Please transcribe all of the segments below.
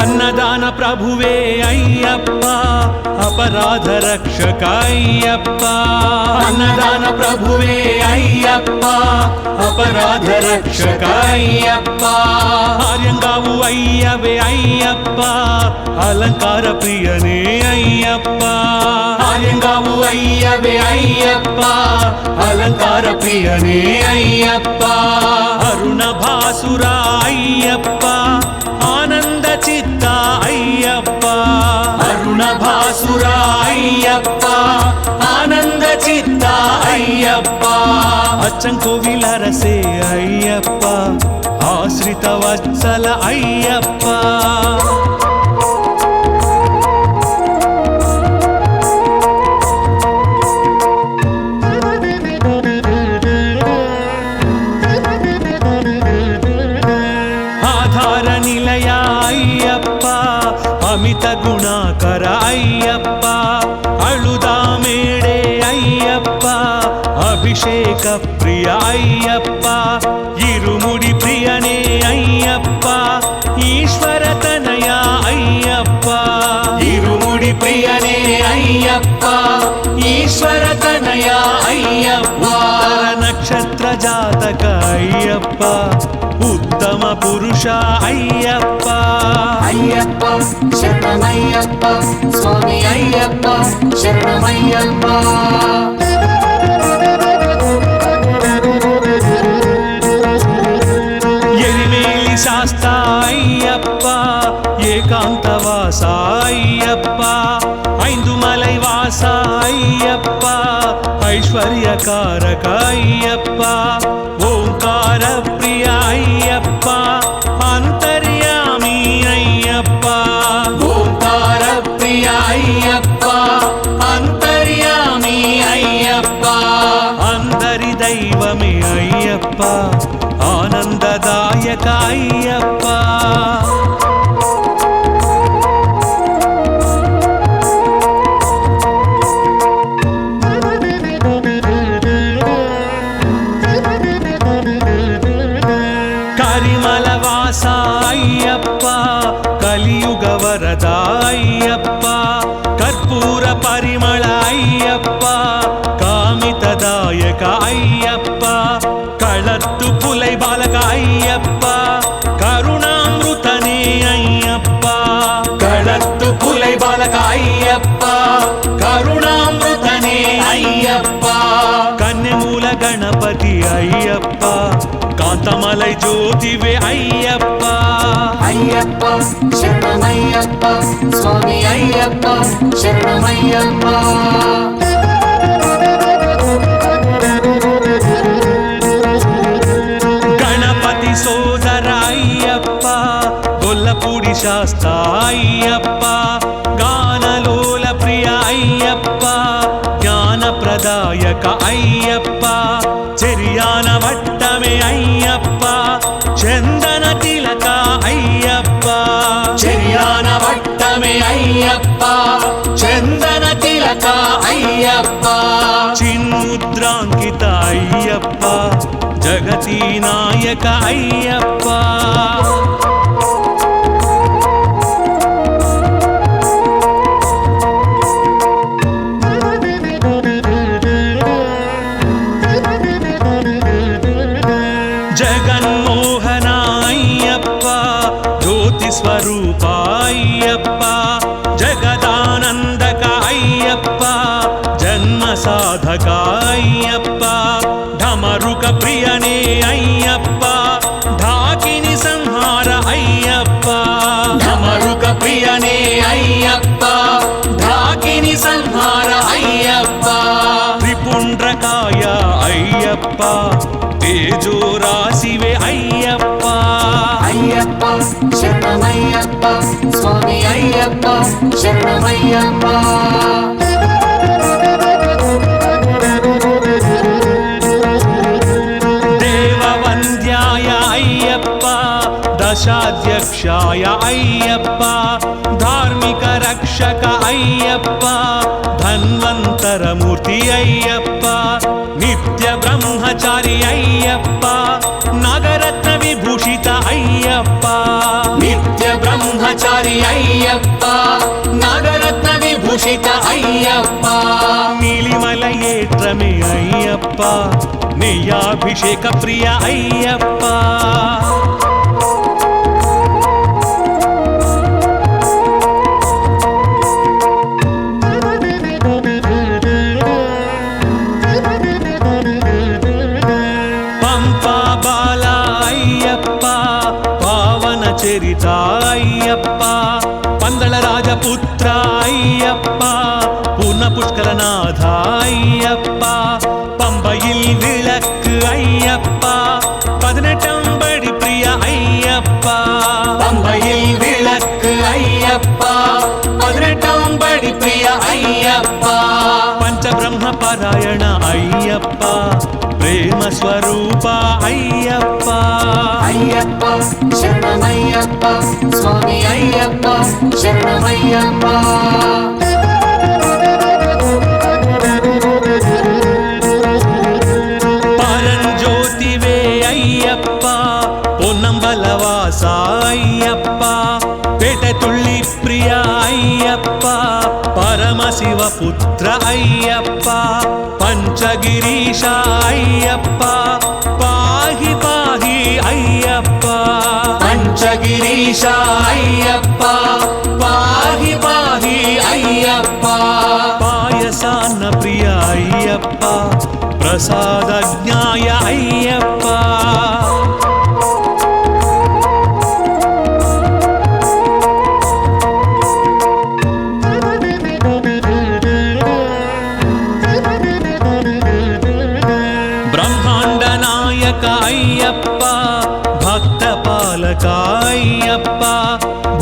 అన్నదాన ప్రభువే అయ్యప్ప, అపరాధ రక్షక అయ్యప్ప. అన్నదాన ప్రభువే అయ్యప్ప, అపరాధ రక్షక అయ్యప్ప. ఆర్యంగావు అయ్యవే అయ్యప్ప, అలంకార ప్రియనే అయ్యప్ప. ఆర్యంగావు అయ్యవే అయ్యప్ప, అలంకార ప్రియనే అయ్యప్ప. అరుణ భాసుర అయ్యప్ప, ఆనంద చిత్త అయ్యప్ప. అరుణ భాసుర అయ్యప్ప, ఆనంద చిత్త అయ్యప్ప. అచ్చంకోవిల రసే అయ్యప్ప, ఆశ్రిత వత్సల అయ్యప్ప. ಅಮಿತ ಗುಣಾಕರ ಅಯ್ಯಪ್ಪ, ಅಳುದ ಮೇಡೆ ಅಯ್ಯಪ್ಪ. ಅಭಿಷೇಕ ಪ್ರಿಯ ಅಯ್ಯಪ್ಪ, ಇರುಮುಡಿ ಪ್ರಿಯನೇ ಅಯ್ಯಪ್ಪ. ಈಶ್ವರ ತನಯ ಅಯ್ಯಪ್ಪ, ಇರುಮುಡಿ ಪ್ರಿಯನೇ ಅಯ್ಯಪ್ಪ. ಈಶ್ವರ ತನಯ ಅಯ್ಯಪ್ಪ. ನಕ್ಷತ್ರ ಜಾತಕ ಅಯ್ಯಪ್ಪ, ಉತ್ತಮ ಪುರುಷ ಅಯ್ಯಪ್ಪ. ಅಯ್ಯಪ್ಪ ಶರಣಮಯ್ಯಪ್ಪ, ಸ್ವಾಮಿ ಅಯ್ಯಪ್ಪ ಶರಣಮಯ್ಯಪ್ಪ. ಎರಿಮೇಲಿ ಶಾಸ್ತ ಅಯ್ಯಪ್ಪ, ಏಕಾಂತವಾಸ ಅಯ್ಯಪ್ಪ. ಐಂದು ಮಲೈ ವಾಸ ಅಯ್ಯಪ್ಪ, ಐಶ್ವರ್ಯಕಾರಕ ಅಯ್ಯಪ್ಪ. ಓಂಕಾರ ಪ್ರಿಯ ಅಯ್ಯಪ್ಪ, ಅಂತರ್ಯಾಮಿ ಅಯ್ಯಪ್ಪ. ಓಂಕಾರ ಪ್ರಿಯ ಅಯ್ಯಪ್ಪ, ಅಂತರ್ಯಾಮಿ ಅಯ್ಯಪ್ಪ. ಅಂದರಿ ದೈವಮೇ ಅಯ್ಯಪ್ಪ, ಆನಂದದಾಯಕ ಅಯ್ಯಪ್ಪ. ಕರಿಮಲವಾಸ ಅಯ್ಯಪ್ಪ, ಕಲಿಯುಗ ವರದ ಅಯ್ಯಪ್ಪ. ಕರ್ಪೂರ ಪರಿಮಳ ಅಯ್ಯಪ್ಪ, ಕಾಮಿತದಾಯಕ ಅಯ್ಯಪ್ಪ. ಕಳತ್ತು ಪುಲೈ ಬಾಲಕ ಅಯ್ಯಪ್ಪ, ಕರುಣಾಮೃತನೇ ಅಯ್ಯಪ್ಪ. ಕಳತ್ತು ಪುಲೈ ಬಾಲಕ ಅಯ್ಯಪ್ಪ, ಕರುಣಾಮೃತನೇ ಅಯ್ಯಪ್ಪ. ಕನ್ಯೆ ಮೂಲ ಗಣಪತಿ ಅಯ್ಯಪ್ಪ, ಕಾಂತಮಲೈ ಜ್ಯೋತಿವೆ ಅಯ್ಯಪ್ಪ. ಅಯ್ಯಪ್ಪ ಶರಣಮಯ್ಯಪ್ಪ, ಸ್ವಾಮಿ ಅಯ್ಯಪ್ಪ ಶರಣಮಯ್ಯಪ್ಪ. ಗಣಪತಿ ಸೋದರ ಅಯ್ಯಪ್ಪ, ಗೊಲ್ಲಪೂಡಿ ಶಾಸ್ತ ಅಯ್ಯಪ್ಪ. ಗಾನಲೋಲ ಪ್ರಿಯ ಅಯ್ಯಪ್ಪ, ಜ್ಞಾನ ಪ್ರದಾಯಕ ಅಯ್ಯಪ್ಪ. ಚೆರಿಯಾನ ವಟ್ಟಮೆ ಅಯ್ಯಪ್ಪ, ಚಂದನ ತಿಲಕ ಅಯ್ಯಪ್ಪ. ಚೆರಿಯಾನ ವಟ್ಟಮೆ ಅಯ್ಯಪ್ಪ, ಚಂದನ ತಿಲಕ ಅಯ್ಯಪ್ಪ. ಚಿನ್ಮುದ್ರಾಂಕಿತ ಅಯ್ಯಪ್ಪ, ಜಗತಿ ನಾಯಕ ಅಯ್ಯಪ್ಪ. ಜಗನ್ಮೋಹನ ಅಯ್ಯಪ್ಪ, ಜ್ಯೋತಿ ಸ್ವರೂಪ ಅಯ್ಯಪ್ಪ. ಜಗದಾನಂದಕ ಅಯ್ಯಪ್ಪ, ಜನ್ಮ ಸಾಧಕ ಅಯ್ಯಪ್ಪ. ಢಮರುಕ ಪ್ರಿಯನೇ ಅಯ್ಯಪ್ಪ, ಢಾಕಿನಿ ಸಂಹಾರ ಅಯ್ಯಪ್ಪ. ಢಮರುಕ ಪ್ರಿಯನೇ ಅಯ್ಯಪ್ಪ, ಢಾಕಿನಿ ಸಂಹಾರ ಅಯ್ಯಪ್ಪ. ತ್ರಿಪುಂಡ್ರಕಾಯ ಅಯ್ಯಪ್ಪ, ತೇಜೋ ರಾಶಿವೆ ಅಯ್ಯಪ್ಪ. ಅಯ್ಯಪ್ಪ ಶರಣಮಯ್ಯಪ್ಪ, ಸ್ವಾಮಿ ಅಯ್ಯಪ್ಪ ಶರಣಮಯ್ಯಪ್ಪ. ದೇವವಂದ್ಯಾಯ ಅಯ್ಯಪ್ಪ, ದಶಾಧ್ಯಕ್ಷಾಯ ಅಯ್ಯಪ್ಪ. ಧಾರ್ಮಿಕ ರಕ್ಷ రక్షక అయ్యప్ప ధన్వంతరమూర్తి అయ్యప్ప నిత్య బ్రహ్మచారి అయ్యప్ప నాగరత్న విభూషిత అయ్యప్ప నిత్య బ్రహ్మచారి అయ్యప్ప నాగరత్న విభూషిత అయ్యప్ప నీలిమల ఏట్రమే అయ్యప్ప నెయ్యాభిషేక ప్రియ అయ్యప్ప పంపా బాల అయ్యప్ప పావన చరిత అయ్యప్ప పందళ రాజపుత్ర అయ్యప్ప పూర్ణ పుష్కరనాథ అయ్యప్ప పంబയിൽ വിളക്ക് അയ്യപ്പ പതിനെട്ടമ്പടി പ്രിയ അയ്യപ്പ പമ്പയിൽ വിളക്ക് അയ്യപ്പ പതിനെട്ടമ്പടി പ്രിയ അയ്യപ്പ പഞ്ചബ്രഹ്മ പാരായണ അയ്യപ്പ പ്രേമ സ്വരൂപ അയ്യപ്പ അയ്യപ്പ ശരണമയ്യപ്പ സ്വാമി അയ്യപ്പ ശരണമയ്യപ്പ പരഞ്ജ്യോതിവേ അയ്യപ്പ പൊന്നമ്പലവാസ അയ്യപ്പ പേട്ടതുള്ളി പ്രിയ അയ്യപ്പ പരമശിവപുത്ര അയ്യപ്പ പഞ്ചഗിരീശ അയ്യപ്പ പാഹി പാഹി അയ്യപ്പ പഞ്ചഗിരീശ അയ്യപ്പ പാഹി പാഹി അയ്യപ്പ പായസാന്ന പ്രിയ അയ്യപ്പ പ്രസാദജ്ഞായ അയ്യപ്പ బ్రహ్మాండ నాయక అయ్యప్ప భక్త పాలక అయ్యప్ప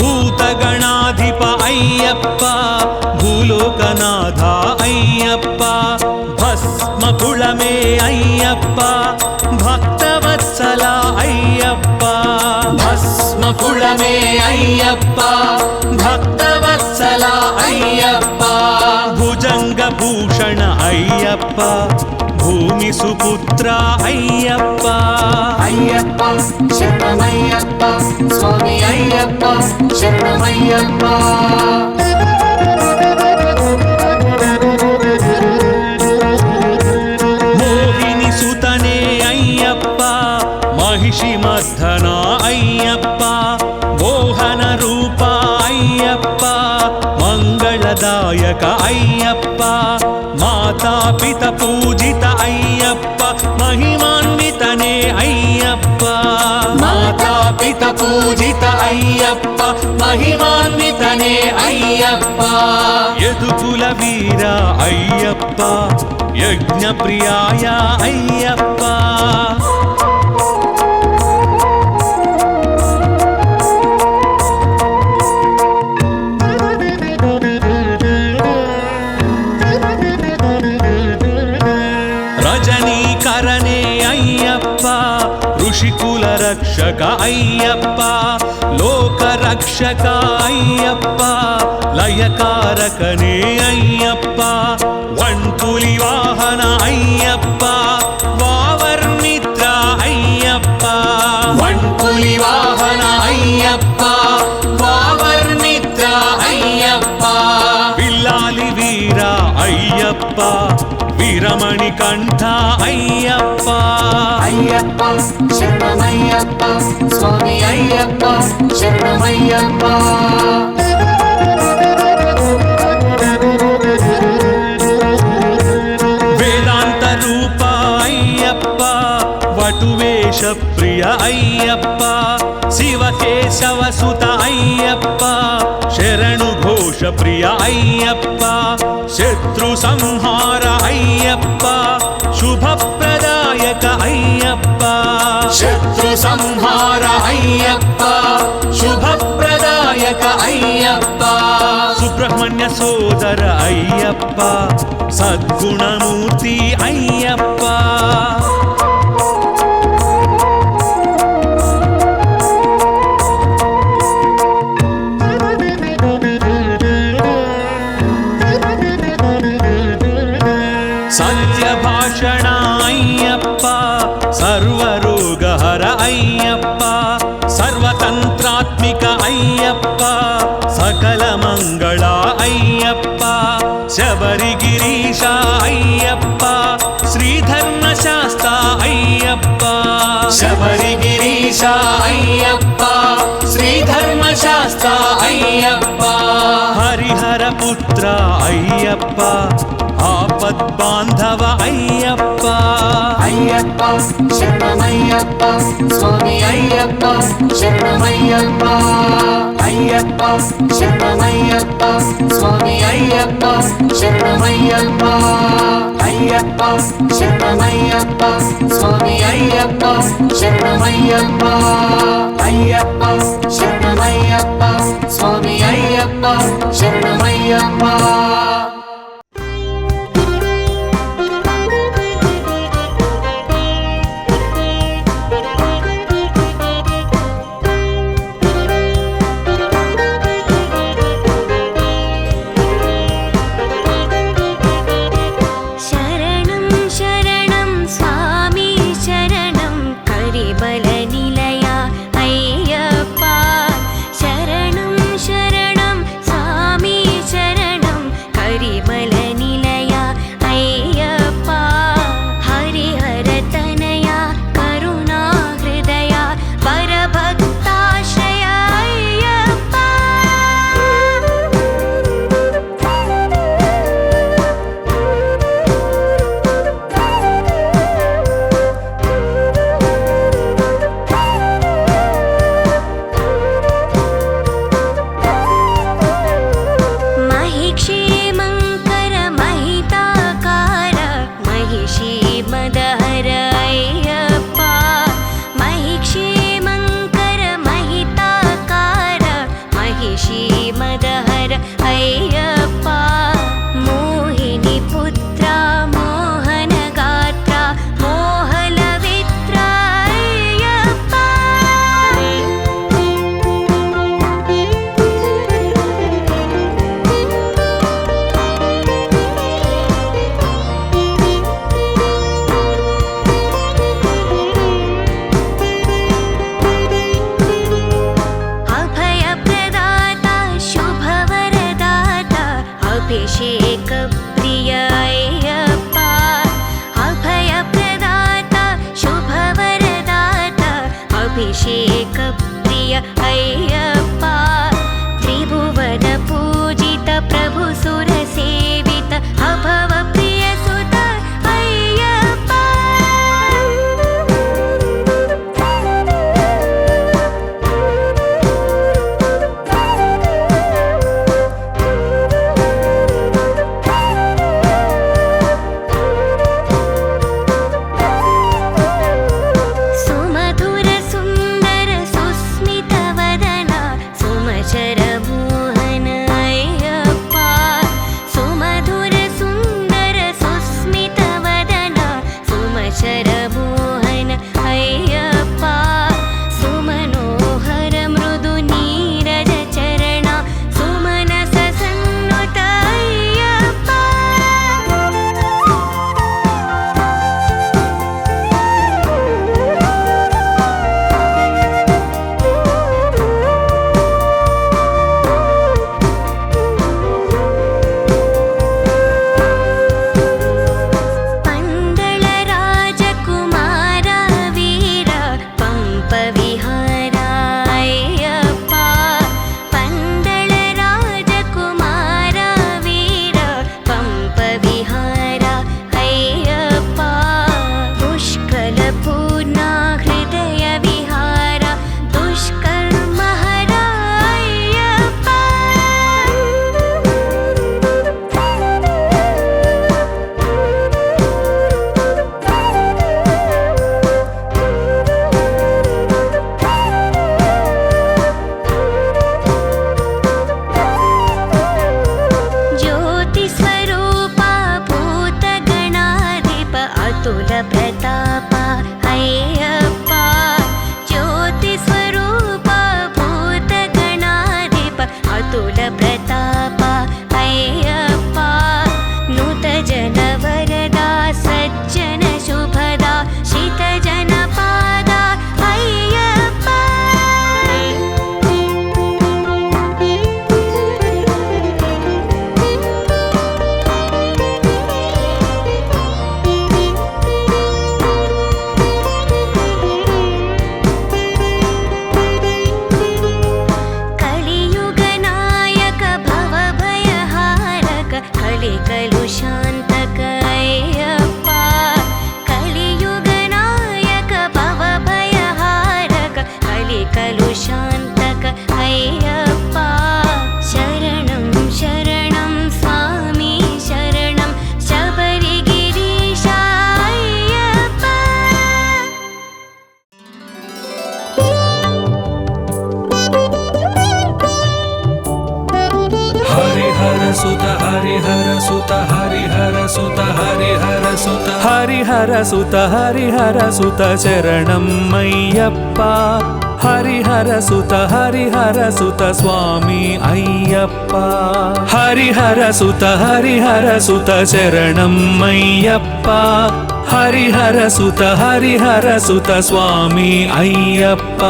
భూతగణాధిప అయ్యప్ప భూలోకనాథ అయ్యప్ప భస్మకుళమే అయ్యప్ప భక్తవత్సల అయ్యప్ప ഭസ്മകുളമേ അയ്യപ്പ ഭക്തവത്സല അയ്യപ്പ భుజంగ భూషణ అయ్యప్ప భూమి సుపుత్ర అయ్యప్ప అయ్యప్ప శరణమయ్యప్ప స్వామి అయ్యప్ప శరణమయ్యప్ప మోహిని సుతనే అయ్యప్ప మహిషి మర్ధన అయ్యప్ప మోహన రూప అయ్యప్ప మంగళదాయక అయ్యప్ప మాతాపిత పూజిత అయ్యప్ప మహిమాన్వితనే అయ్యప్ప మాతాపిత పూజిత అయ్యప్ప మహిమాన్వితనే అయ్యప్ప యదుకుల వీర అయ్యప్ప యజ్ఞ ప్రియాయ అయ్యప్ప రజనీకరణే అయ్యప్ప ఋషికుల రక్షక అయ్యప్ప లోక రక్షక అయ్యప్ప లయకారకనే అయ్యప్ప వణ్కులి వాహన అయ్యప్ప వావర్మిత్ర అయ్యప్ప వణ్కులి వాహన అయ్యప్ప వావర్మిత్ర అయ్యప్ప విల్లాలి వీర అయ్యప్ప వీరమణి కంఠ అయ్యప్ప అయ్యప్ప శరణమయ్యప్ప స్వామి అయ్యప్ప శరణమయ్యప్ప వేదాంత రూప అయ్యప్ప వటువేష ప్రియ అయ్యప్ప శివకేశవ సుత అయ్యప్ప శరణు ఘోష ప్రియ అయ్యప్ప శత్రు సంహార అయ్యప్ప శుభప్రదాయక అయ్యప్ప శత్రు సంహార అయ్యప్ప శుభప్రదాయక అయ్యప్ప సుబ్రహ్మణ్య సోదర అయ్యప్ప సద్గుణమూర్తి అయ్యప్ప ಮಂಗಳ ಅಯ್ಯಪ್ಪ ಶಬರಿಗಿರೀಶ ಅಯ್ಯಪ್ಪ ಶ್ರೀಧರ್ಮಶಾಸ್ತ್ರ ಅಯ್ಯಪ್ಪ ಶಬರಿಗಿರೀಶ ಅಯ್ಯಪ್ಪ ಶ್ರೀಧರ್ಮಶಾಸ್ತ್ರ ಅಯ್ಯಪ್ಪ ಹರಿಹರ ಪುತ್ರ ಅಯ್ಯಪ್ಪ ಆಪದ್ ಬಾಂಧವ ಅಯ್ಯಪ್ಪ ಅಯ್ಯಪ್ಪ ಶರಣಮಯ್ಯಪ್ಪ ಸ್ವಾಮಿ ಅಯ್ಯಪ್ಪ ಶರಣಮಯ್ಯಪ್ಪ ಅಯ್ಯಪ್ಪ ಶರಣಮಯ್ಯಪ್ಪ ಸ್ವಾಮಿ ಅಯ್ಯಪ್ಪ ಶರಣಮಯ್ಯಪ್ಪ ಅಯ್ಯಪ್ಪ ಶರಣಮಯ್ಯಪ್ಪ ಸ್ವಾಮಿ ಅಯ್ಯಪ್ಪ ಶರಣಮಯ್ಯಪ್ಪ ಅಯ್ಯಪ್ಪ ಶರಣಮಯ್ಯಪ್ಪ ಸ್ವಾಮಿ ಅಯ್ಯಪ್ಪ ಶರಣಮಯ್ಯಪ್ಪ ಸುಮಧುರ ಸುಂದರ ಸುಸ್ಮಿತ ವದನ హరిహర సుత హరిహర సుత హరిహర సుత హరిహర సుత హరిహర సుత శరణం అయ్యప్ప హరిహర సుత స్వామి అయ్యప్ప హరిహర సుత శరణం అయ్యప్ప హరిహర సుత స్వామి అయ్యప్ప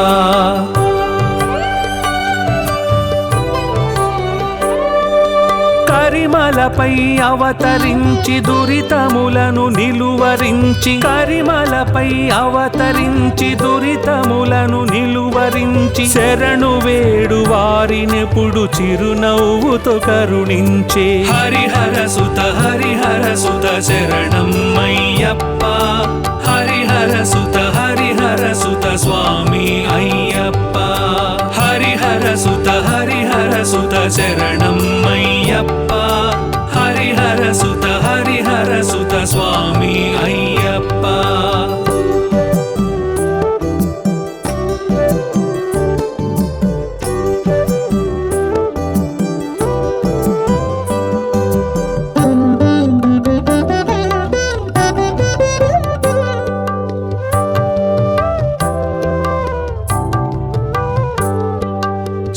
కరిమలపై అవతరించి దురితములను నిలువరించి కరిమలపై అవతరించి దురితములను నిలువరించి శరణు వేడు వారినెప్పుడు చిరునవ్వుతో కరుణించే హరిహర సుత శరణం అయ్యప్ప హరిహర సుత స్వామి అయ్యప్ప హరిహర సుత శరణం అయ్యప్ప హరిహర సుత స్వామి అయ్యప్ప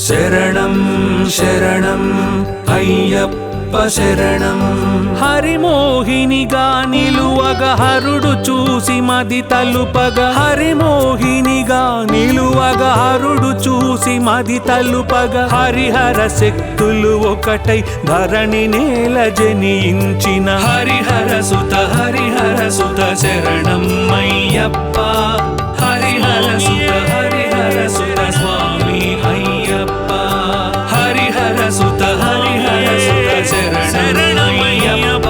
శరణం శరణం అయ్యప్ప శరణం హరిమోహినిగా నిలువగ హరుడు చూసి మది తలుపగ హరిమోహినిగా నిలువగ హరుడు చూసి మది తలుపగ హరిహర శక్తులు ఒకటై ధరణి నేల జనించిన హరిహర సుత శరణం అయ్యప్ప హరిహర సుత స్వామి అయ్యప్ప హరిహర సుత శరణం అయ్యప్ప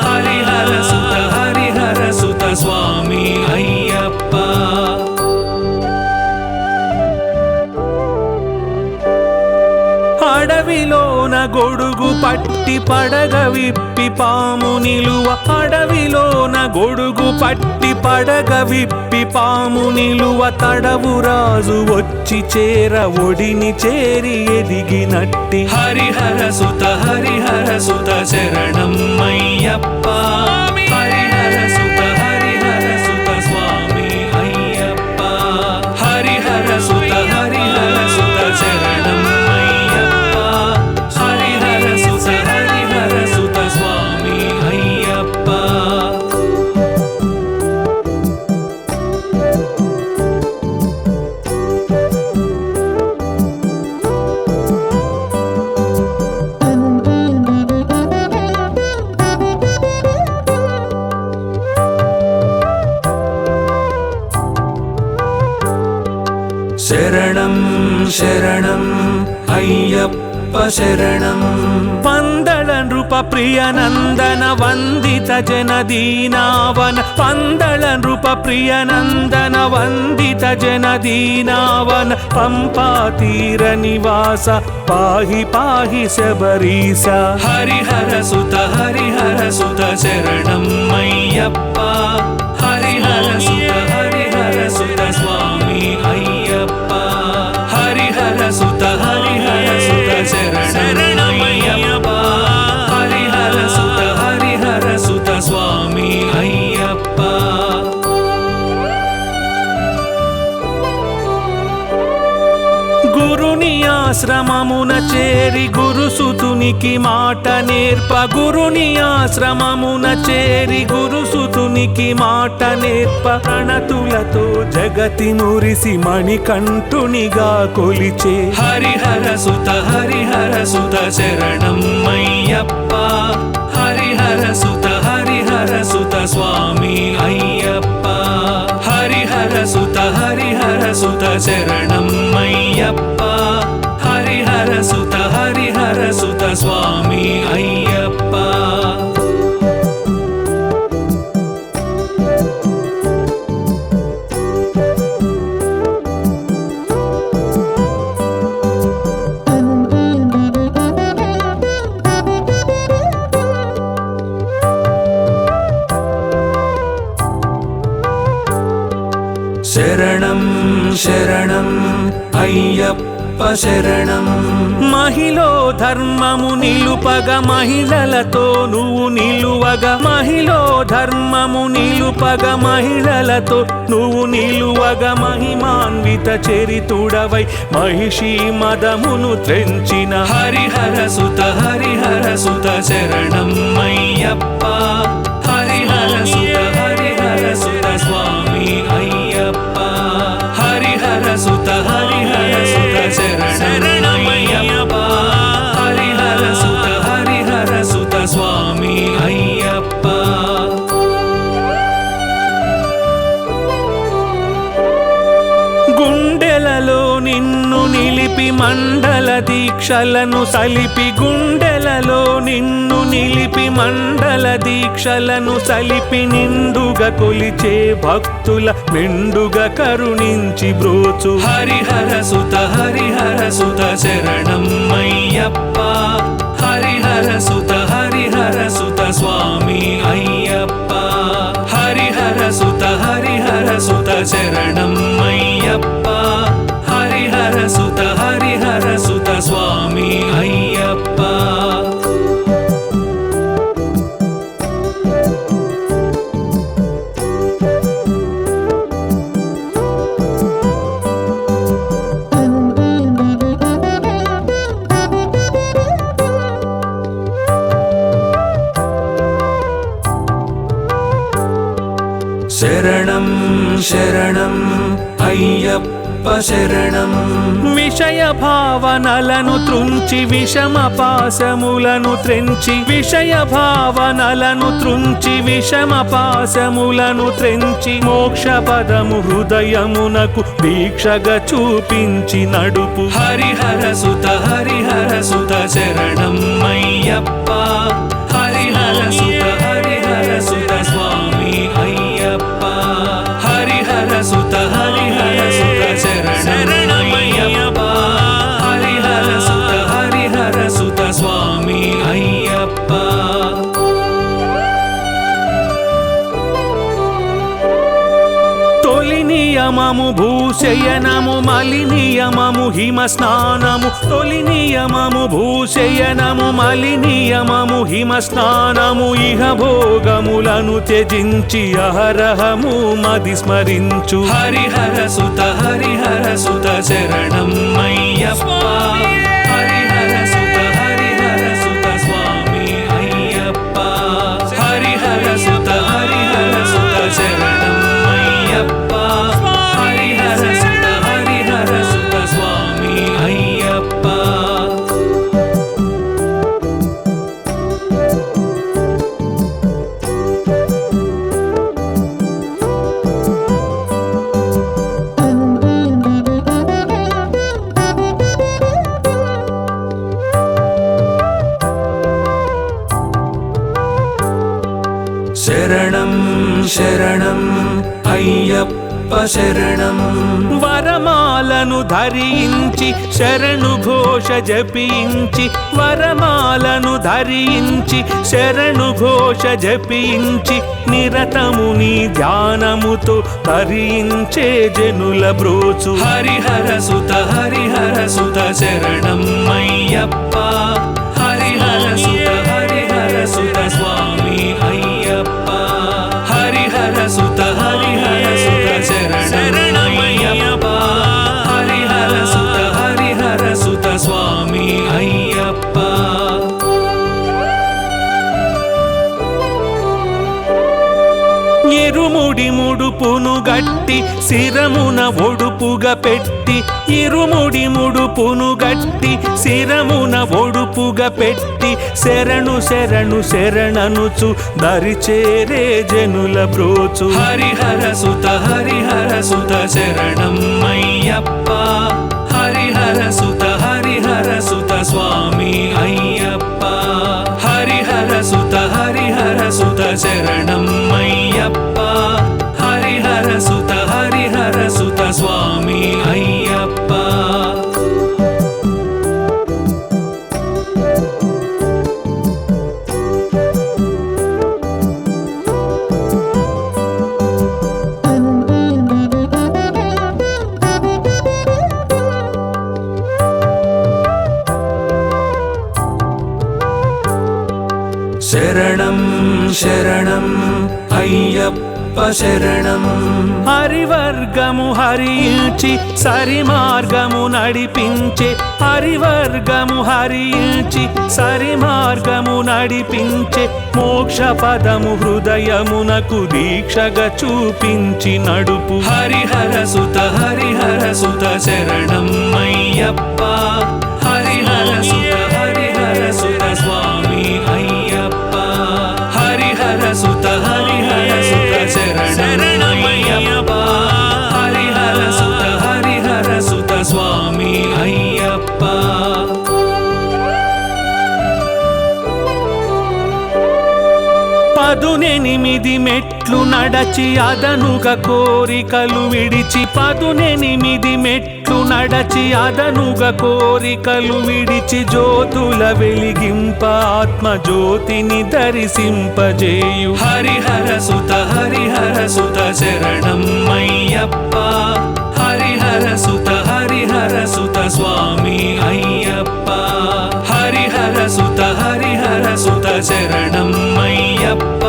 హరిహర సుత స్వామి అయ్యప్ప అడవిలోన గొడుగు పట్టి పడగ విప్పి పాము నిలువ అడవిలోన గొడుగు పట్టి పడగ విప్పి పాము నిలువ తడవు రాజు వచ్చి చేర ఒడిని చేరి ఎదిగినట్టి హరిహర సుత శరణం అయ్యప్ప హరిహర సుత స్వామి అయ్యప్ప హరిహర సుత శరణం స్వామి అయ్యప్ప శరణం శరణం అయ్యప్ప శరణం పందళ నృప ప్రియనందన వందిత జనదీనావన పందళ నృప ప్రియనందన వందిత జనదీనావన పంపా తీర నివాస పాహి పాహి శబరీస హరిహర సుత శరణం అయ్యప్ప హరిహర సుత స్వామి అయ్యప్ప హరిహర సుత శరణం అయ్యప్ప హరిహర సుత స్వామి అయ్యప్ప గురుని ఆశ్రమమున చేరి గురుసుతునికి మాట నేర్ప గురుని ఆశ్రమమున చేరి గురుసుతునికి మాట నేర్ప ప్రణతులతో జగతి మురిసి మణికంఠునిగా కొలిచే హరిహర సుత శరణం అయ్యప్ప హరిహర సుత స్వామి అయ్యప్ప హరిహర సుత శరణం అయ్యప్ప హరిహర సుత స్వామి అయ్యప్ప శరణం శరణం అయ్యప్ప శరణం మహిలో ధర్మము నిలుపగ మహిళలతో నువ్వు నిలువగ మహిలో ధర్మము నిలుపగ మహిళలతో నువ్వు నిలువగ మహిమాన్విత చరితుడవై మహిషి మదమును త్రెంచిన హరిహర సుత శరణం అయ్యప్ప హరిహర సుత స్వామి అయ్యప్ప హరిహర సుత శరణం అయ్యప్ప హరిహర సుత స్వామి అయ్యప్ప గుండెలలో నిన్ను నిలిపి మండల దీక్షలను సలిపి గుండెలలో నిన్ను నిలిపి మండల దీక్షలను సలిపి నిండుగా కొలిచే భక్తుల నిండుగా కరుణించి బ్రోచు హరిహర సుత శరణం అయ్యప్ప హరిహర సుత స్వామి అయ్యప్ప హరిహర సుత శరణం అయ్యప్ప హరిహర సుత స్వామి అయ్యప్ప శరణం శరణం అయ్యప్ప శరణం విషయ భావనలను త్రుంచి విషమ పాశములను త్రెంచి విషయ భావనలను త్రుంచి విషమ పాశములను త్రెంచి మోక్ష పదము హృదయమునకు దీక్షగా చూపించి నడుపు హరిహర సుత శరణం అయ్యప్ప హరిహర సుత స్వామి అయ్యప్ప హరిహర సుత శరణం అయ్యప్ప హరిహర సుత స్వామి అయ్యప్ప తొలి నియమము భూశయనము మలి నియమము హిమ స్నానము తొలి నియమము భూశయనము మలి నియమము హిమ స్నానము ఇహ భోగములను త్యజించి అహరహము మది స్మరించు హరిహర సుత శరణం అయ్యప్ప హరిహర సుత స్వామి అయ్యప్ప హరిహర సుత శరణం అయ్యప్ప హరిహర సుత స్వామి అయ్యప్ప శరణం శరణం అయ్యప్ప శరణం వరమాలను ధరించి శరణు ఘోష జపించి వరమాలను ధరించి శరణు ఘోష జపించి నిరతము నీ ధ్యానముతో తరించే జనుల బ్రోచు హరిహర సుత శరణం అయ్యప్ప హరిహర సుత స్వామి అయ్యప్ప హరిహర సుత శరణం అయ్యప్ప హరిహర సుత స్వామి అయ్యప్ప ఇరుముడి ముడుపును గట్టి శిరమున ఒడుపుగా పెట్టి ఇరుముడి ముడుపును గట్టి శిరమున ఒడుపుగా పెట్టి శరణు శరణనుచు దరిచేరే జనుల బ్రోచు హరిహర సుత శరణం అయ్యప్ప హరిహర సుత స్వామి అయ్యప్ప హరిహర సుత శరణం అయ్యప్ప హరిహర సుత స్వామి అయ్యప్ప శరణం శరణం అయ్యప్ప శరణం. హరివర్గము హరించి సరి మార్గము నడిపించే, హరివర్గము హరించి సరి మార్గము నడిపించే, మోక్ష పదము హృదయమునకు దీక్షగా చూపించి నడుపు. హరిహర సుత శరణం అయ్యప్ప. హరిహర సుత స్వామి అయ్యప్ప. హరిహర సుత శరణం అయ్యప్ప. హరిహర సుత స్వామి అయ్యప్ప. పదునెనిమిది మెట్లు నడచి అదనుగా కోరికలు విడిచి, పదునెనిమిది మెట్లు నడచి అదనుగా కోరికలు విడిచి, జ్యోతుల వెలిగింప ఆత్మ జ్యోతిని దర్శింపజేయు. హరిహర సుత శరణం అయ్యప్ప. హరిహర సుత స్వామి అయ్యప్ప. హరిహర సుత శరణం అయ్యప్ప.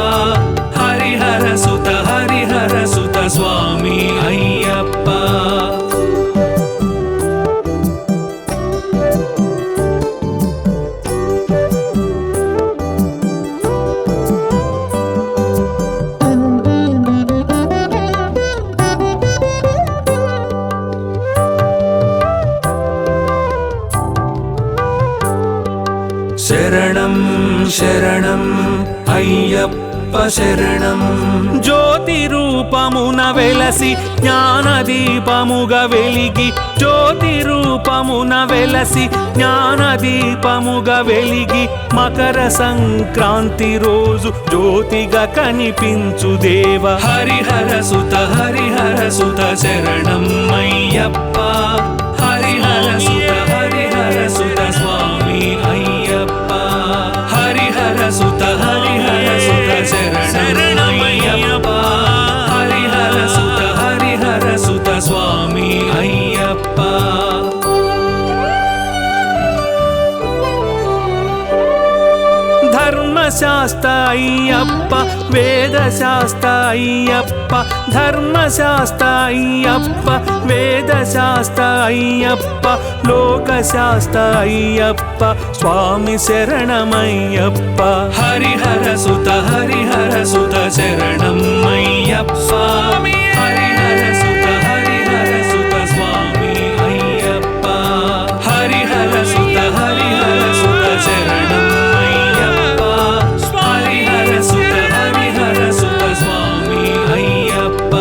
హరిహర సుత స్వామి అయ్యప్ప. శరణం శరణం అయ్యప్ప శరణం. జ్యోతి రూపమున వెలసి జ్ఞానదీపముగా వెలిగి, జ్యోతి రూపమున వెలసి జ్ఞానదీపముగా వెలిగి, మకర సంక్రాంతి రోజు జ్యోతిగా కనిపించు దేవ. హరిహర సుత శరణం అయ్యప్ప. హరిహర సుత స్వామి అయ్యప్ప. హరిహర సుత శరణం అయ్యప్ప. హరిహర సుత స్వామి అయ్యప్ప. ధర్మశాస్త్ర అయ్యప్ప, వేదశాస్త్ర అయ్యప్ప. ధర్మశాస్త్ర అయ్యప్ప, వేదశాస్త్ర అయ్యప్ప. లోకశాస్త్ర అయ్యప్ప, స్వామి శరణమయ్యప్ప. హరిహర సుత శరణం అయ్యప్ప. హరిహర సుత స్వామి అయ్యప్ప. హరిహర సుత శరణం అయ్యప్ప. హరిహర సుత స్వామి అయ్యప్ప.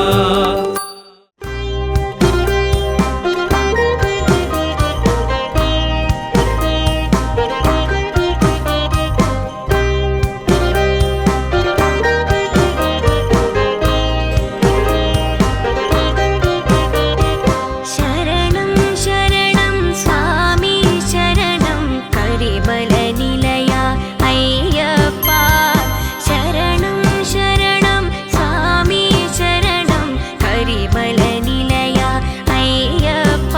శరణం శరణం స్వామి శరణం కరిబల నిలయ అయ్యప్ప. శరణం శరణం స్వామి శరణం కరిబల నిలయ అయ్యప్ప.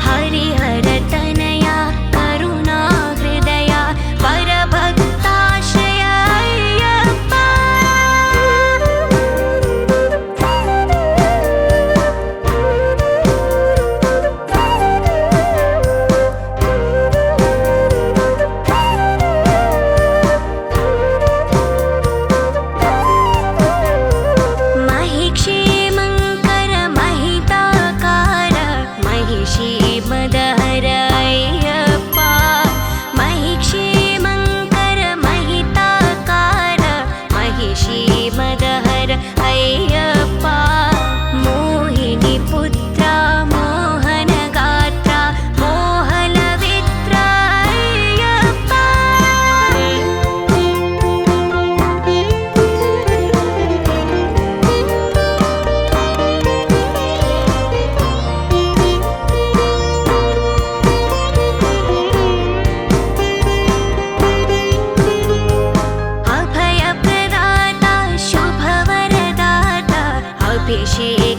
హరిహర తనయ కరుణా హృదయ పరభక్తాశ్రయ అయ్యప్ప. महिक्षेमङ्कर महिताकार महिषी मदहर अय्यप्प. महिक्षेमङ्कर महिताकार महिषी मदहर अय्यप्प. मोहिनी पुत्र मोहन गात्र मोहलवित्र अय्यप्प. अभयप्रदाता शुभवरदाता अभिषेक